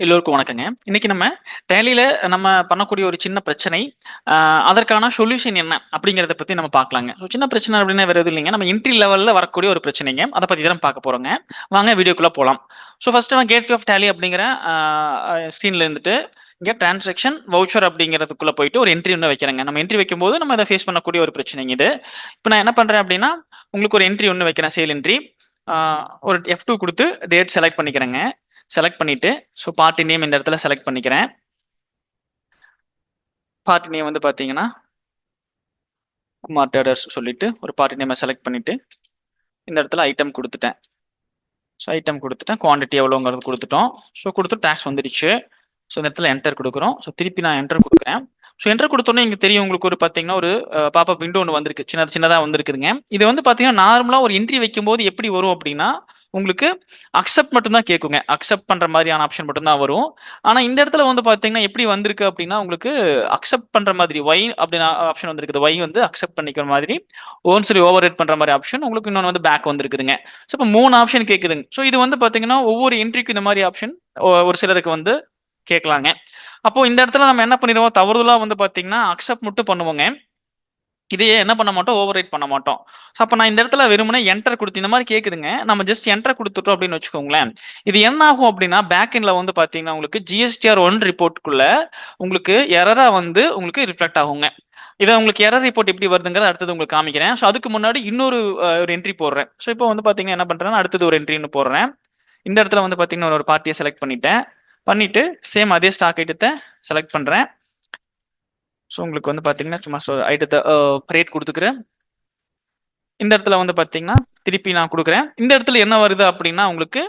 எல்லோருக்கும் வணக்கங்க. இன்னைக்கு நம்ம டேலியில நம்ம பண்ணக்கூடிய ஒரு சின்ன பிரச்சனை, அதற்கான சொல்யூஷன் என்ன அப்படிங்கிறத பத்தி நம்ம பார்க்கலாங்க. ஸோ சின்ன பிரச்சனை அப்படின்னா வேற எதுவும் இல்லைங்க. நம்ம என்ட்ரி லெவல்ல வரக்கூடிய ஒரு பிரச்சனைங்க. அத பத்தி தான் பார்க்க போறோங்க. வாங்க வீடியோக்குள்ள போலாம். ஸோ ஃபர்ஸ்ட் நான் கேட்வே ஆஃப் டேலி அப்படிங்கிற ஸ்க்ரீன்ல இருந்துட்டு இங்க டிரான்சாக்ஷன் வவுச்சர் அப்படிங்கிறதுக்குள்ள போயிட்டு ஒரு என்ட்ரி ஒன்று வைக்கிறேங்க. நம்ம என்ட்ரி வைக்கும்போது நம்ம இதை ஃபேஸ் பண்ணக்கூடிய ஒரு பிரச்சனைங்க இது. இப்போ நான் என்ன பண்றேன் அப்படின்னா உங்களுக்கு ஒரு என்ட்ரி ஒன்று வைக்கிறேன், சேல் என்ட்ரி. ஒரு F2 கொடுத்து டேட் செலக்ட் பண்ணிக்கிறேங்க. செலக்ட் பண்ணிட்டு ஸோ பார்ட்டி நேம் இந்த இடத்துல செலக்ட் பண்ணிக்கிறேன். பார்ட்டி நேம் வந்து பார்த்தீங்கன்னா குமார் டேடர்ஸ் சொல்லிட்டு ஒரு பார்ட்டி நேமை செலக்ட் பண்ணிட்டு இந்த இடத்துல ஐட்டம் கொடுத்துட்டேன். ஸோ ஐட்டம் கொடுத்துட்டேன், குவான்டிட்டி எவ்வளோங்கிறது கொடுத்துட்டோம். ஸோ கொடுத்து டேக்ஸ் வந்துடுச்சு. ஸோ இந்த இடத்துல என்டர் கொடுக்குறோம். ஸோ திருப்பி நான் என்டர் கொடுக்குறேன். ஸோ என்டர் கொடுத்தோன்னே இங்கே தெரியும் உங்களுக்கு ஒரு பார்த்தீங்கன்னா ஒரு பாப்பப் விண்டோ ஒன்று வந்திருக்கு, சின்னதாக வந்திருக்குதுங்க. இது வந்து பார்த்தீங்கன்னா நார்மலாக ஒரு என்ட்ரி வைக்கும்போது எப்படி வரும் அப்படின்னா உங்களுக்கு அக்செப்ட் மட்டும் தான் கேட்குங்க. அக்செப்ட் பண்ற மாதிரியான ஆப்ஷன் மட்டும் தான் வரும். ஆனா இந்த இடத்துல வந்து பாத்தீங்கன்னா எப்படி வந்திருக்கு அப்படின்னா உங்களுக்கு அக்செப்ட் பண்ற மாதிரி ஒய் அப்படின்னு ஆப்ஷன் வந்திருக்குது. ஒய் வந்து அக்செப்ட் பண்ணிக்கிற மாதிரி, ஓன் சரி ஓவர் ரைட் பண்ற மாதிரி ஆப்ஷன், உங்களுக்கு இன்னொன்று வந்து பேக் வந்திருக்குதுங்க. ஸோ இப்போ 3 ஆப்ஷன் கேட்குதுங்க. ஸோ இது வந்து பாத்தீங்கன்னா ஒவ்வொரு என்ட்ரிக்கும் இந்த மாதிரி ஆப்ஷன் ஒரு சிலருக்கு வந்து கேட்கலாங்க. அப்போ இந்த இடத்துல நம்ம என்ன பண்ணிடுவோம், தவறுதலா வந்து பாத்தீங்கன்னா அக்செப்ட் மட்டும் பண்ணுவோங்க. இதையே என்ன பண்ண மாட்டோம், ஓவர் ரைட் பண்ண மாட்டோம். ஸோ அப்போ நான் இந்த இடத்துல வெறுமனே என்டர் கொடுத்து இந்த மாதிரி கேட்குதுங்க. நம்ம ஜஸ்ட் என்டர் கொடுத்துட்டோம் அப்படின்னு வச்சுக்கோங்களேன். இது என்ன ஆகும் அப்படின்னா பேக் எண்ட்ல வந்து பார்த்தீங்கன்னா உங்களுக்கு GSTR1 ரிப்போர்ட்டுக்குள்ள உங்களுக்கு எரரா வந்து உங்களுக்கு ரிஃப்ளெக்ட் ஆகுங்க. இதை உங்களுக்கு எரர் ரிப்போர்ட் எப்படி வருதுங்கிறத அடுத்தது உங்களுக்கு காமிக்கிறேன். ஸோ அதுக்கு முன்னாடி இன்னொரு ஒரு என்ட்ரி போடுறேன். ஸோ இப்போ வந்து பார்த்தீங்கன்னா என்ன பண்ணுறேன்னா அடுத்தது ஒரு என்ட்ரின்னு போடுறேன். இந்த இடத்துல வந்து பார்த்தீங்கன்னா ஒரு பார்ட்டியை செலக்ட் பண்ணிட்டு சேம் அதே ஸ்டாக் ஐட்டத்தை செலக்ட் பண்ணுறேன். ஸோ உங்களுக்கு வந்து பார்த்தீங்கன்னா சும்மா ஐட்டத்தை ரேட் கொடுத்துக்கிறேன். இந்த இடத்துல வந்து பார்த்தீங்கன்னா திருப்பி நான் கொடுக்குறேன். இந்த இடத்துல என்ன வருது அப்படின்னா உங்களுக்கு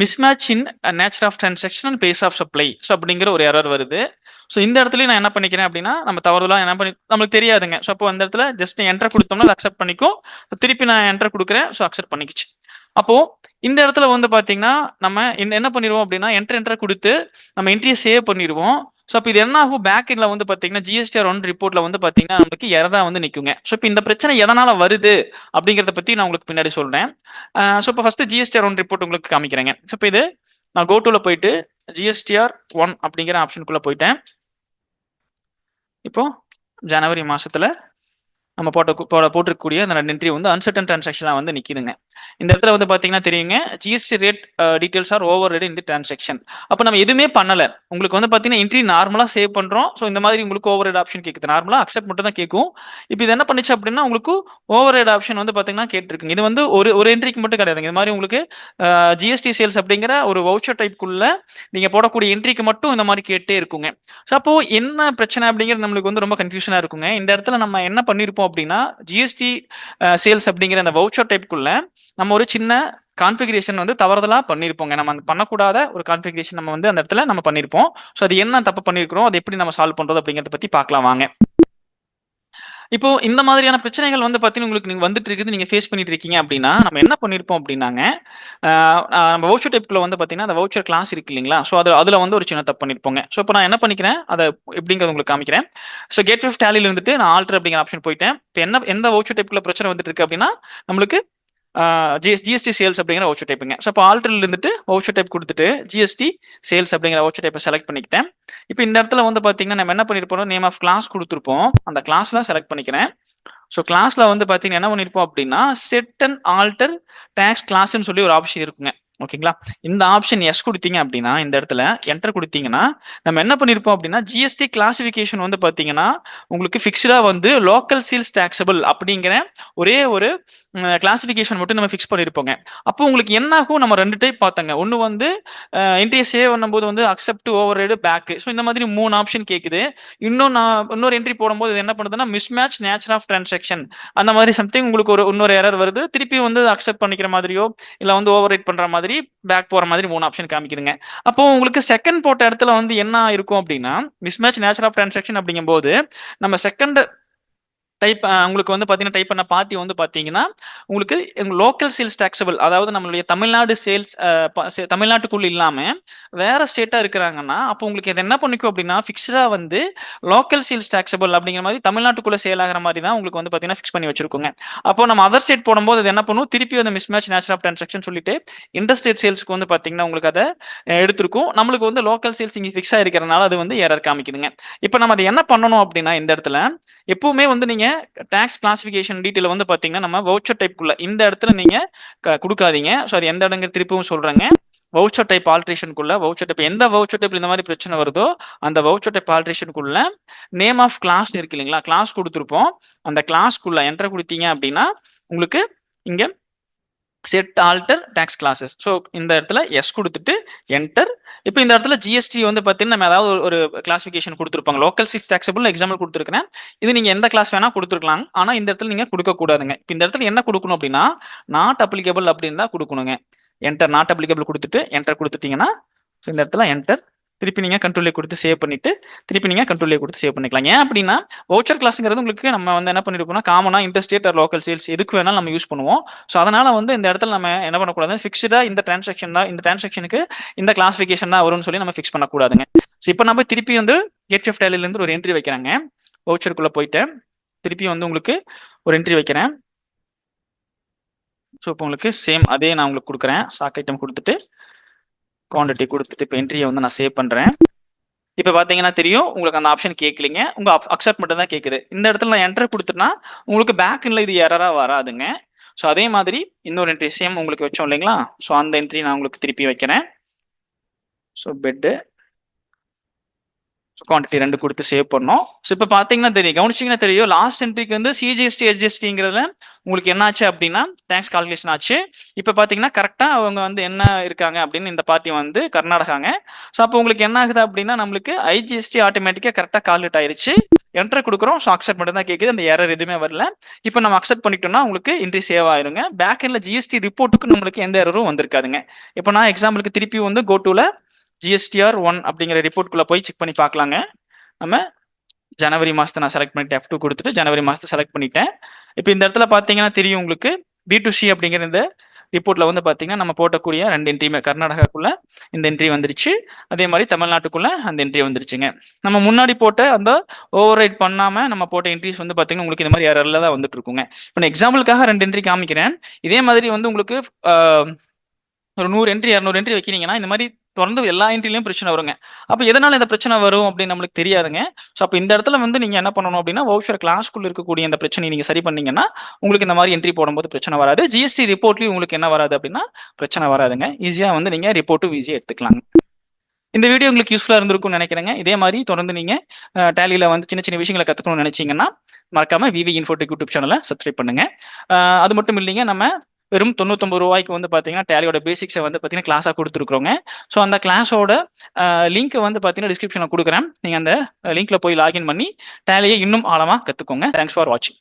mismatch in nature of transaction and place of supply so அப்படிங்கிற ஒரு எரர் வருது. ஸோ இந்த இடத்துல நான் என்ன பண்ணிக்கிறேன் அப்படின்னா நம்ம தவறுதலாக என்ன பண்ணி நம்மளுக்கு தெரியாதுங்க. ஸோ அப்போ அந்த இடத்துல ஜஸ்ட் என்டர் கொடுத்தோம்னா அதை அக்செப்ட் பண்ணிக்கும். திருப்பி நான் என்டர் கொடுக்குறேன். ஸோ அக்செப்ட் பண்ணிக்கிச்சு. அப்போ இந்த இடத்துல வந்து பாத்தீங்கன்னா நம்ம என்ன பண்ணிடுவோம் அப்படின்னா என்டர் கொடுத்து நம்ம என்ட்ரியை சேவ் பண்ணிடுவோம். ஸோ அப்போ இது என்ன ஆகும், பேக் எண்ட்ல வந்து பாத்தீங்கன்னா GSTR1 ரிப்போர்ட்ல வந்து பாத்தீங்கன்னா நமக்கு எரரா வந்து நிக்குங்க. ஸோ இப்போ இந்த பிரச்சனை எதனால வருது அப்படிங்கிறத பத்தி நான் உங்களுக்கு பின்னாடி சொல்றேன். ஸோ இப்போ ஃபர்ஸ்ட் GSTR1 ரிப்போர்ட் உங்களுக்கு காமிக்கிறேங்க. ஸோ இப்போ இது நான் கோட்டுல போயிட்டு GSTR1 அப்படிங்கிற ஆப்ஷனுக்குள்ள போயிட்டேன். இப்போ ஜனவரி மாசத்துல நம்ம போட்டிருக்கக்கூடிய அந்த என்ட்ரி வந்து அன்சர்டன் டிரான்சாக்ஷனா வந்து நிக்குதுங்க. இந்த இடத்துல வந்து பாத்தீங்கன்னா தெரியுங்க GST rate details are over right in the transaction. அப்ப நம்ம எதுவுமே பண்ணல. உங்களுக்கு வந்து பாத்தீங்கன்னா என்ட்ரி நார்மலா சேவ் பண்றோம். ஸோ இந்த மாதிரி உங்களுக்கு ஓவர் ரைட் ஆப்ஷன் கேட்குது. நார்மலா அக்செப்ட் மட்டும் தான் கேட்கும். இப்போ இது என்ன பண்ணுச்சு அப்படின்னா உங்களுக்கு ஓவர் ரைட் ஆப்ஷன் வந்து பாத்தீங்கன்னா கேட்டிருக்குங்க. இது வந்து ஒரு என்ட்ரிக்கு மட்டும் கிடையாதுங்க. இது மாதிரி உங்களுக்கு ஜிஎஸ்டி சேல்ஸ் அப்படிங்கிற ஒரு வவுச்சர் டைப்புக்குள்ள நீங்க போடக்கூடிய என்ட்ரிக்கு மட்டும் இந்த மாதிரி கேட்டே இருக்குங்க. ஸோ அப்போ என்ன பிரச்சனை அப்படிங்கிறது நம்மளுக்கு வந்து ரொம்ப கன்ஃபியூஷனா இருக்குங்க. இந்த இடத்துல நம்ம என்ன பண்ணிருப்போம் அப்படின்னா ஜிஎஸ்டி சேல்ஸ் அப்படிங்கிற அந்த வவுச்சர் டைப்புக்குள்ள நம்ம ஒரு சின்ன கான்ஃபிகரேஷன் வந்து தவறுதலா பண்ணிருப்போங்க. நம்ம பண்ணக்கூடாத ஒரு கான்ஃபிகரேஷன் நம்ம வந்து அந்த இடத்துல நம்ம பண்ணிருப்போம். ஸோ அது என்ன தப்பு பண்ணிருக்கிறோம், அதை எப்படி நம்ம சால்வ் பண்றது அப்படிங்கறத பத்தி பார்க்கலாம் வாங்க. இப்போ இந்த மாதிரியான பிரச்சனைகள் வந்து பார்த்தீங்கன்னா உங்களுக்கு நீங்க வந்துட்டு இருக்குது, நீங்க ஃபேஸ் பண்ணிட்டு இருக்கீங்க அப்படின்னா நம்ம என்ன பண்ணிருப்போம் அப்படின்னாங்க நம்ம வவுச்சர் டைப்குள்ள வந்து பார்த்தீங்கன்னா அந்த வவுச்சர் கிளாஸ் இருக்கு இல்லைங்களா. ஸோ அதுல வந்து ஒரு சின்ன தப்பு பண்ணிருப்போங்க. ஸோ இப்போ நான் என்ன பண்ணிக்கிறேன் அதை எப்படிங்கிறது உங்களுக்கு காமிக்கிறேன். ஸோ கேட்வே ஆஃப் டேலில இருந்துட்டு நான் ஆல்டர் அப்படிங்கிற ஆப்ஷன் போயிட்டேன். இப்போ எந்த வவுச்சர் டைப்குள்ள பிரச்சனை வந்துட்டு இருக்கு அப்படின்னா நம்மளுக்கு ஜிஎஸ்டி சேல்ஸ் அப்படிங்கிற வவுச்சர் டைப்புங்க. ஸோ இப்போ ஆல்டர்ல இருந்துட்டு வவுச்சர் டைப் கொடுத்துட்டு ஜிஎஸ்டி சேல்ஸ் அப்படிங்கிற வவுச்சர் டைப்பை செலக்ட் பண்ணிக்கிட்டேன். இப்போ இந்த இடத்துல வந்து பாத்தீங்கன்னா நம்ம என்ன பண்ணிருப்போம், நேம் ஆஃப் கிளாஸ் கொடுத்துருப்போம். அந்த கிளாஸ்ல செலக்ட் பண்ணிக்கிறேன். ஸோ கிளாஸ்ல வந்து பாத்தீங்கன்னா என்ன பண்ணிருப்போம் அப்படின்னா செட் அண்ட் ஆல்டர் டேக்ஸ் கிளாஸ்ன்னு சொல்லி ஒரு ஆப்ஷன் இருக்குங்க. ஓகேங்களா. இந்த ஆப்ஷன் எஸ் கொடுத்தீங்க அப்படின்னா இந்த இடத்துல என்டர் கொடுத்தீங்கன்னா நம்ம என்ன பண்ணிருப்போம் அப்படின்னா ஜிஎஸ்டி கிளாசிபிகேஷன் வந்து பாத்தீங்கன்னா உங்களுக்கு பிக்ஸ்டா வந்து லோக்கல் சேல்ஸ் டாக்ஸபிள் அப்படிங்கிற ஒரே ஒரு கிளாசிபிகேஷன் மட்டும் நம்ம ஃபிக்ஸ் பண்ணிருப்போங்க. அப்போ உங்களுக்கு என்ன ஆகும், நம்ம 2 டைப் பார்த்தாங்க. ஒன்று வந்து என்ட்ரியை சேவ் பண்ணும்போது வந்து accept override back. So இந்த மாதிரி 3 ஆப்ஷன் கேட்குது. இன்னொரு என்ட்ரி போடும்போது இது என்ன பண்ணுதுன்னா மிஸ்மேட்ச் நேச்சர் ஆஃப் டிரான்சாக்ஷன் அந்த மாதிரி சம்திங் உங்களுக்கு இன்னொரு எரர் வருது. திருப்பி வந்து அக்செப்ட் பண்ணிக்கிற மாதிரியோ இல்ல வந்து ஓவர் ரைட் பண்ற மாதிரி பேக் போற மாதிரி 3 ஆப்ஷன் காமிக்குதுங்க. அப்போ உங்களுக்கு செகண்ட் போட்ட இடத்துல வந்து என்ன இருக்கும் அப்படின்னா மிஸ்மேட்ச் நேச்சர் ஆஃப் டிரான்சாக்ஷன் அப்படிங்கும்போது நம்ம செகண்ட் உங்களுக்கு வந்து பார்த்தீங்கன்னா டைப் பண்ண பார்ட்டி வந்து பார்த்தீங்கன்னா உங்களுக்கு லோக்கல் சேல்ஸ் டாக்ஸபிள், அதாவது நம்மளுடைய தமிழ்நாடு சேல்ஸ் தமிழ்நாட்டுக்குள்ள இல்லாம வேற ஸ்டேட்டா இருக்கிறாங்கன்னா அப்போ உங்களுக்கு இது என்ன பண்ணிக்கும் அப்படின்னா ஃபிக்ஸ்டா வந்து லோக்கல் சேல்ஸ் டாக்ஸபிள் அப்படிங்கிற மாதிரி தமிழ்நாட்டுக்குள்ள சேல் ஆகிற மாதிரி தான் உங்களுக்கு வந்து பார்த்தீங்கன்னா ஃபிக்ஸ் பண்ணி வச்சிருக்கோங்க. அப்போ நம்ம அதர் ஸ்டேட் போடும்போது அது என்ன பண்ணும், திருப்பி அந்த மிஸ்மேட்ச் நேச்சர் ஆஃப் டிரான்சாக்ஷன் சொல்லிட்டு இன்டர்ஸ்டேட் சேல்ஸ்க்கு வந்து பார்த்தீங்கன்னா உங்களுக்கு அதை எடுத்திருக்கும். நம்மளுக்கு வந்து லோக்கல் சேல்ஸ் இங்கே ஃபிக்ஸ் ஆயிருக்கிறதுனால அது வந்து எரர் காமிக்குதுங்க. இப்போ நம்ம அதை என்ன பண்ணணும் அப்படின்னா இந்த இடத்துல எப்பவுமே வந்து நீங்க டாக்ஸ் கிளாசிபிகேஷன் டீடைல் வந்து பாத்தீங்கன்னா நம்ம வவுச்சர் டைப்குள்ள இந்த இடத்துல நீங்க கொடுக்காதீங்க. ஸோ அது எந்த இடங்க திருப்பவும் சொல்றேங்க. வவுச்சர் டைப் ஆல்ட்ரேஷனுக்குள்ள வவுச்சர் டைப் எந்த வவுச்சர் டைப் இந்த மாதிரி பிரச்சனை வருதோ அந்த வவுச்சர் டைப் ஆல்ட்ரேஷனுக்குள்ள நேம் ஆஃப் கிளாஸ் இருக்கு இல்லைங்களா, கிளாஸ் கொடுத்துருப்போம். அந்த கிளாஸ்க்குள்ள என்டர் கொடுத்தீங்க அப்படின்னா உங்களுக்கு இங்க set alter tax classes. So இந்த இடத்துல எஸ் கொடுத்துட்டு என்டர். இப்போ இந்த இடத்துல ஜிஎஸ்டி வந்து பார்த்தீங்கன்னா நம்ம ஏதாவது ஒரு கிளாசிஃபிகேஷன் கொடுத்துருப்பாங்க. லோக்கல் சேல்ஸ் டாக்ஸபிள் எக்ஸாம்பிள் கொடுத்துருக்கேன். இது நீங்க எந்த கிளாஸ் வேணா கொடுத்துருக்கலாம். ஆனால் இந்த இடத்துல நீங்க கொடுக்க கூடாதுங்க. இப்போ இந்த இடத்துல என்ன கொடுக்கணும் அப்படின்னா நாட் அப்ளிகபிள் அப்படின்னு தான் கொடுக்கணுங்க. என்டர் நாட் அப்ளிகபிள் கொடுத்துட்டு என்டர் கொடுத்துட்டீங்கன்னா இந்த இடத்துல என்டர். திருப்பி நீங்க கண்ட்ரோலே கொடுத்து சேவ் பண்ணிட்டு திருப்பி நீங்க கண்ட்ரோலே கொடுத்து சேவ் பண்ணிக்கலாம். ஏன் அப்படின்னா வவுச்சர் கிளாஸ்ங்கிறது உங்களுக்கு நம்ம வந்து என்ன பண்ணிருக்கோம்னா காமனா இன்டர்ஸ்டேட் ஆர் லோக்கல் சேல்ஸ் எதுக்கு வேணாலும் நம்ம யூஸ் பண்ணுவோம். ஸோ அதனால வந்து இந்த இடத்துல நம்ம என்ன பண்ணக்கூடாது, ஃபிக்ஸ்டா இந்த டிரான்சாக்ஷன் தான், இந்த டிரான்சாக்ஷனுக்கு இந்த கிளாசிஃபிகேஷன் தான் வரும்னு சொல்லி நம்ம ஃபிக்ஸ் பண்ணக்கூடாதுங்க. ஸோ இப்போ நம்ம திருப்பி வந்து கேட் ஆஃப் டேலில இருந்து ஒரு என்ட்ரி வைக்கிறாங்க. வவுச்சருக்குள்ள போயிட்டு திருப்பி வந்து உங்களுக்கு ஒரு என்ட்ரி வைக்கிறேன். ஸோ இப்போ உங்களுக்கு சேம் அதே நான் உங்களுக்கு கொடுக்குறேன். ஸ்டாக் ஐட்டம் கொடுத்துட்டு குவான்டிட்டி கொடுத்துட்டு இப்போ என்ட்ரியை வந்து நான் சேவ் பண்றேன். இப்போ பாத்தீங்கன்னா தெரியும் உங்களுக்கு அந்த ஆப்ஷன் கேட்கலீங்க, உங்க அக்செப்ட் மட்டும் தான் கேட்குது. இந்த இடத்துல நான் என்டர் கொடுத்துட்டேன்னா உங்களுக்கு பேக்ல இது எரரா வராதுங்க. ஸோ அதே மாதிரி இன்னொரு என்ட்ரி சேம் உங்களுக்கு வச்சோம் இல்லைங்களா, ஸோ அந்த என்ட்ரி நான் உங்களுக்கு திருப்பி வைக்கிறேன். ஸோ பெட்டு குவான்டிட்டி 2 கொடுத்து சேவ் பண்ணோம். ஸோ இப்போ பார்த்தீங்கன்னா தெரியும், கவனிச்சிங்கன்னா தெரியும் லாஸ்ட் என்ட்ரிக்கு வந்து சிஜிஎஸ்டி ஹெச்எஸ்டிங்கிறதுல உங்களுக்கு என்ன ஆச்சு அப்படின்னா டேக்ஸ் கால்குலேஷன் ஆச்சு. இப்போ பார்த்தீங்கன்னா கரெக்டாக அவங்க வந்து என்ன இருக்காங்க அப்படின்னு இந்த பார்ட்டி வந்து கர்நாடகாங்க. ஸோ அப்போ உங்களுக்கு என்ன ஆகுது அப்படின்னா நம்மளுக்கு ஐஜிஎஸ்டி ஆட்டோமேட்டிக்காக கரெக்டாக கால்குலேட் ஆயிருச்சு. என்டர் கொடுக்குறோம். ஸோ அக்செப்ட் மட்டும் தான் கேட்குது, அந்த எரர் எதுவுமே வரல. இப்போ நம்ம அக்செப்ட் பண்ணிட்டோம்னா உங்களுக்கு என்ட்ரி சேவ் ஆயிருங்க. பேக் எண்ட்ல ஜிஎஸ்டி ரிப்போர்ட்டுக்கு நம்மளுக்கு எந்த எரரும் வந்திருக்காதுங்க. இப்போ நான் எக்ஸாம்பிளுக்கு திருப்பி வந்து கோட்டுல GSTR 1 அப்படிங்கிற ரிப்போர்ட்குள்ள போய் செக் பண்ணி பார்க்கலாங்க. நம்ம ஜனவரி மாசத்தை நான் செலக்ட் பண்ணிட்டு F2 கொடுத்துட்டு ஜனவரி மாசத்தை செலக்ட் பண்ணிட்டேன். இப்போ இந்த இடத்துல பாத்தீங்கன்னா தெரியும் உங்களுக்கு B2C அப்படிங்கிற இந்த ரிப்போர்ட்ல வந்து பாத்தீங்கன்னா நம்ம போட்டக்கூடிய 2 என்ட்ரியுமே கர்நாடகாக்குள்ள இந்த என்ட்ரி வந்துருச்சு, அதே மாதிரி தமிழ்நாட்டுக்குள்ள அந்த என்ட்ரி வந்துருச்சுங்க. நம்ம முன்னாடி போட்ட அந்த ஓவர் ரைட் பண்ணாம நம்ம போட்ட என்ட்ரிஸ் வந்து பாத்தீங்கன்னா உங்களுக்கு இந்த மாதிரி எரர்ல தான் வந்துட்டு இருக்குங்க. இப்போ எக்ஸாம்பிளுக்காக 2 என்ட்ரி காமிக்கிறேன். இதே மாதிரி வந்து உங்களுக்கு ஒரு 100 என்ட்ரி 200 என்ட்ரி வைக்கிறீங்கன்னா இந்த மாதிரி தொடர்ந்து எல்லா என்ட்ரிலையும் பிரச்சனை வருங்க. அப்போ எதனால இந்த பிரச்சனை வரும் அப்படின்னு நம்மளுக்கு தெரியாதுங்க. ஸோ அப்போ இந்த இடத்துல வந்து நீங்க என்ன பண்ணணும் அப்படின்னா வவுச்சர் கிளாஸ்க்குள்ள இருக்கக்கூடிய இந்த பிரச்சனை நீங்க சரி பண்ணீங்கன்னா உங்களுக்கு இந்த மாதிரி என்ட்ரி போடும்போது பிரச்சனை வராது. ஜிஎஸ்டி ரிப்போர்ட்லயும் உங்களுக்கு என்ன வராது அப்படின்னா பிரச்சனை வராதுங்க. ஈஸியா வந்து நீங்க ரிப்போர்ட்டும் ஈஸியா எடுத்துக்கலாம். இந்த வீடியோ உங்களுக்கு யூஸ்ஃபுல்லா இருந்திருக்கும்னு நினைக்கிறேங்க. இதே மாதிரி தொடர்ந்து நீங்க டேலியில வந்து சின்ன சின்ன விஷயங்களை கத்துக்கணும்னு நினைச்சீங்கன்னா மறக்காம விவி இன்ஃபோடெக் யூடியூப் சேனலை சப்ஸ்கிரைப் பண்ணுங்க. அது மட்டும் இல்லைங்க, நம்ம வெறும் 99 ரூபாய்க்கு வந்து பாத்தீங்கன்னா டேலியோட பேசிக்ஸை வந்து பாத்தீங்கன்னா கிளாஸா கொடுத்துருக்கோங்க. ஸோ அந்த கிளாஸோட லிங்க் வந்து பாத்தீங்கன்னா டிஸ்கிரிப்ஷன்ல கொடுக்குறேன். நீங்க அந்த லிங்க்ல போய் லாகின் பண்ணி டேலியை இன்னும் ஆழமா கத்துக்கோங்க. தேங்க்ஸ் ஃபார் வாட்சிங்.